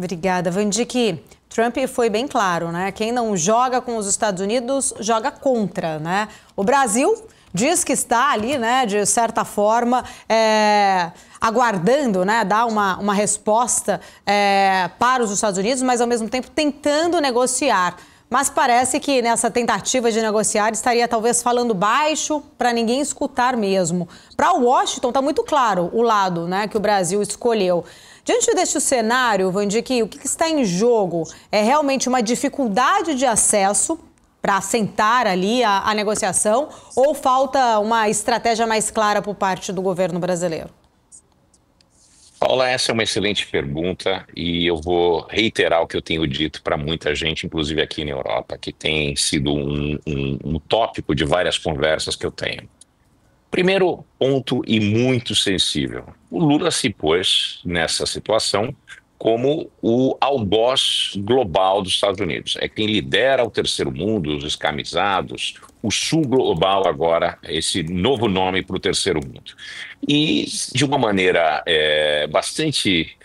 Obrigada, Vandique. Trump foi bem claro, né? Quem não joga com os Estados Unidos, joga contra, né? O Brasil diz que está ali, né, de certa forma, aguardando, né, dar uma resposta para os Estados Unidos, mas ao mesmo tempo tentando negociar. Mas parece que nessa tentativa de negociar estaria talvez falando baixo para ninguém escutar mesmo. Para Washington está muito claro o lado, né, que o Brasil escolheu. Diante deste cenário, Vandique, o que está em jogo? É realmente uma dificuldade de acesso para assentar ali a negociação ou falta uma estratégia mais clara por parte do governo brasileiro? Paula, essa é uma excelente pergunta e eu vou reiterar o que eu tenho dito para muita gente, inclusive aqui na Europa, que tem sido um tópico de várias conversas que eu tenho. Primeiro ponto e muito sensível, o Lula se pôs nessa situação como o algoz global dos Estados Unidos. É quem lidera o terceiro mundo, os escamisados, o sul global agora, esse novo nome para o terceiro mundo. E de uma maneira bastante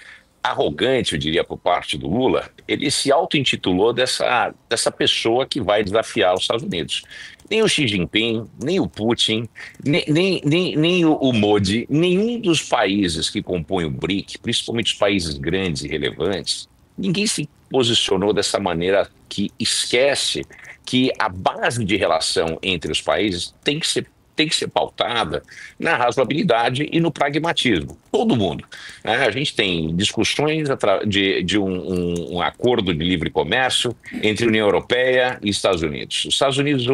arrogante, eu diria, por parte do Lula, ele se auto-intitulou dessa pessoa que vai desafiar os Estados Unidos. Nem o Xi Jinping, nem o Putin, nem o Modi, nenhum dos países que compõem o BRIC, principalmente os países grandes e relevantes, ninguém se posicionou dessa maneira que esquece que a base de relação entre os países tem que ser pautada na razoabilidade e no pragmatismo. Todo mundo, né? A gente tem discussões de um acordo de livre comércio entre União Europeia e Estados Unidos. Os Estados Unidos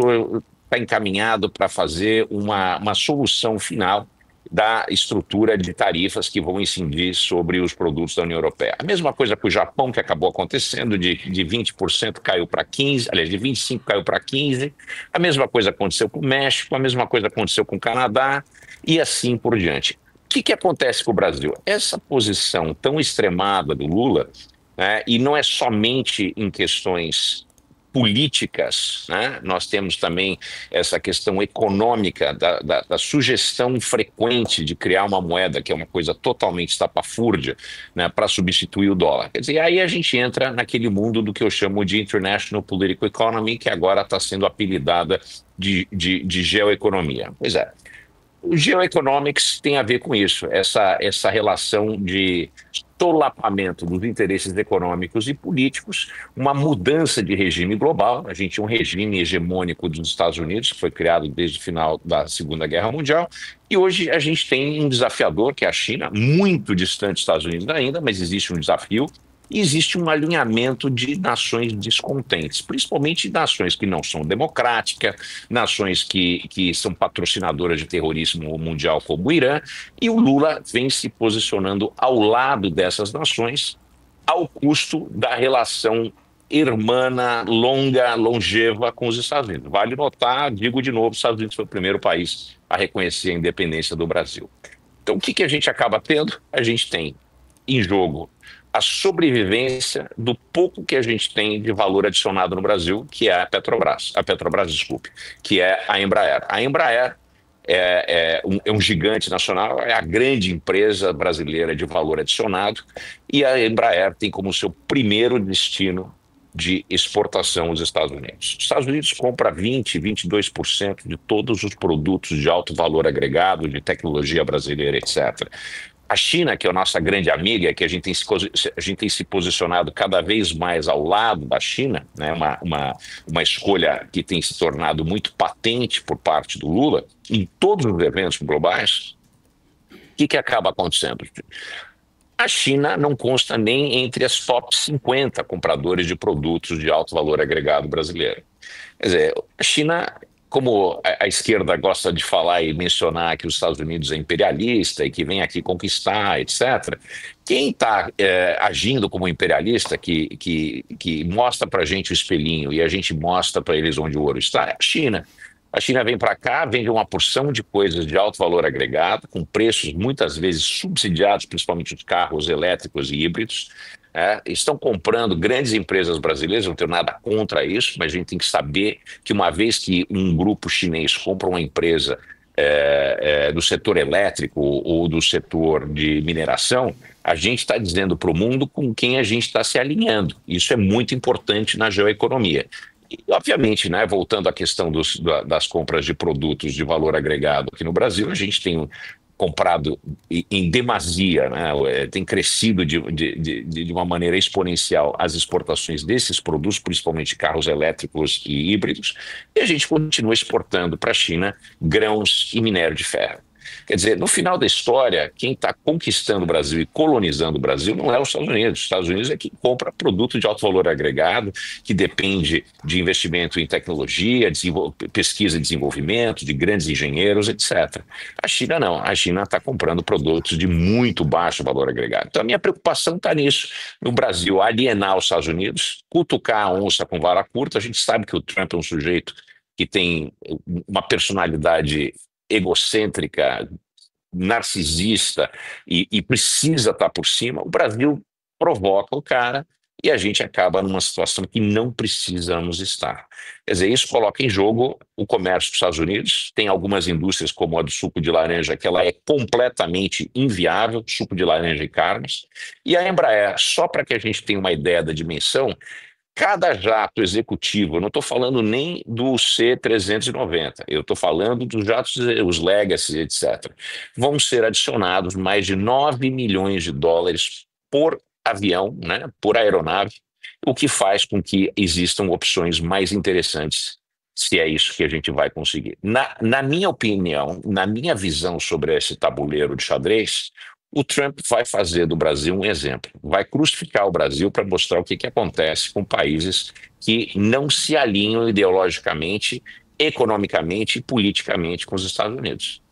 está encaminhado para fazer uma solução final da estrutura de tarifas que vão incidir sobre os produtos da União Europeia. A mesma coisa com o Japão, que acabou acontecendo, de 20% caiu para 15%, aliás, de 25% caiu para 15%. A mesma coisa aconteceu com o México, a mesma coisa aconteceu com o Canadá e assim por diante. O que acontece com o Brasil? Essa posição tão extremada do Lula, né, e não é somente em questões políticas, né? Nós temos também essa questão econômica da sugestão frequente de criar uma moeda que é uma coisa totalmente estapafúrdia, né, para substituir o dólar. Quer dizer, aí a gente entra naquele mundo do que eu chamo de International Political Economy, que agora está sendo apelidada de geoeconomia. Pois é. O geoeconomics tem a ver com isso, essa relação de solapamento dos interesses econômicos e políticos, uma mudança de regime global. A gente tinha um regime hegemônico dos Estados Unidos, que foi criado desde o final da Segunda Guerra Mundial, e hoje a gente tem um desafiador, que é a China, muito distante dos Estados Unidos ainda, mas existe um desafio. E existe um alinhamento de nações descontentes, principalmente nações que não são democráticas, nações que são patrocinadoras de terrorismo mundial como o Irã, e o Lula vem se posicionando ao lado dessas nações, ao custo da relação irmã, longeva com os Estados Unidos. Vale notar, digo de novo, os Estados Unidos foi o primeiro país a reconhecer a independência do Brasil. Então, o que a gente acaba tendo? A gente tem em jogo a sobrevivência do pouco que a gente tem de valor adicionado no Brasil, que é a Petrobras, desculpe, que é a Embraer. A Embraer é um gigante nacional, é a grande empresa brasileira de valor adicionado, e a Embraer tem como seu primeiro destino de exportação os Estados Unidos. Os Estados Unidos compra 22% de todos os produtos de alto valor agregado, de tecnologia brasileira, etc. A China, que é a nossa grande amiga, que a gente tem se posicionado cada vez mais ao lado da China, né? Uma escolha que tem se tornado muito patente por parte do Lula, em todos os eventos globais. O que acaba acontecendo? A China não consta nem entre as top 50 compradores de produtos de alto valor agregado brasileiro. Quer dizer, a China, como a esquerda gosta de falar e mencionar que os Estados Unidos é imperialista e que vem aqui conquistar, etc., quem está agindo como imperialista, que mostra para a gente o espelhinho e a gente mostra para eles onde o ouro está, é a China. A China vem para cá, vende uma porção de coisas de alto valor agregado, com preços muitas vezes subsidiados, principalmente os carros elétricos e híbridos. Estão comprando grandes empresas brasileiras, não tenho nada contra isso, mas a gente tem que saber que uma vez que um grupo chinês compra uma empresa do setor elétrico ou do setor de mineração, a gente está dizendo para o mundo com quem a gente está se alinhando. Isso é muito importante na geoeconomia. E, obviamente, né, voltando à questão das compras de produtos de valor agregado aqui no Brasil, a gente tem comprado em demasia, né, tem crescido de uma maneira exponencial as exportações desses produtos, principalmente carros elétricos e híbridos, e a gente continua exportando para a China grãos e minério de ferro. Quer dizer, no final da história, quem está conquistando o Brasil e colonizando o Brasil não é os Estados Unidos. Os Estados Unidos é quem compra produto de alto valor agregado, que depende de investimento em tecnologia, pesquisa e desenvolvimento, de grandes engenheiros, etc. A China não. A China está comprando produtos de muito baixo valor agregado. Então, a minha preocupação está nisso. No Brasil, alienar os Estados Unidos, cutucar a onça com vara curta. A gente sabe que o Trump é um sujeito que tem uma personalidade egocêntrica, narcisista e precisa estar por cima. O Brasil provoca o cara e a gente acaba numa situação que não precisamos estar. Quer dizer, isso coloca em jogo o comércio dos Estados Unidos. Tem algumas indústrias, como a do suco de laranja, que ela é completamente inviável, suco de laranja e carnes. E a Embraer, só para que a gente tenha uma ideia da dimensão, cada jato executivo, eu não estou falando nem do C-390, eu estou falando dos jatos, os Legacy, etc., vão ser adicionados mais de 9 milhões de dólares por avião, né, por aeronave, o que faz com que existam opções mais interessantes, se é isso que a gente vai conseguir. Na minha opinião, na minha visão sobre esse tabuleiro de xadrez, o Trump vai fazer do Brasil um exemplo, vai crucificar o Brasil para mostrar o que acontece com países que não se alinham ideologicamente, economicamente e politicamente com os Estados Unidos.